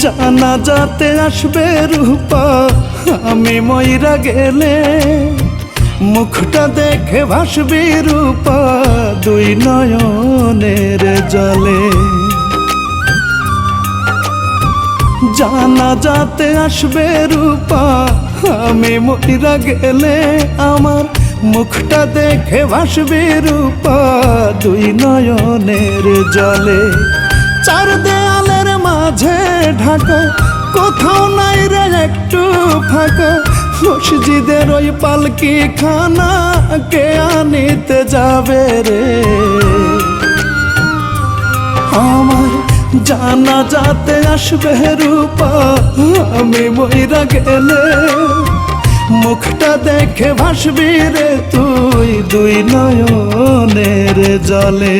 জানাজাতে আসবে রূপা আমি মইরা গেলে, মুখটা দেখে ভাসবি রূপা দুই নয়নের জলে। জানাজাতে আসবে রূপা আমি মইরা গেলে, আমার মুখটা দেখে ভাসবি রূপা দুই নয়নের জলে। চার দেয়ালের মাঝে ঢাকা, কোথাও নাই রে একটু ফাঁকা, মসজিদের ওই পালকি খানা কে আনিতে যাবে রে। আমার জানাজাতে আসবে রূপা আমি মইরা গেলে, মুখটা দেখে ভাসবি রে তুই দুই নয়নের জলে।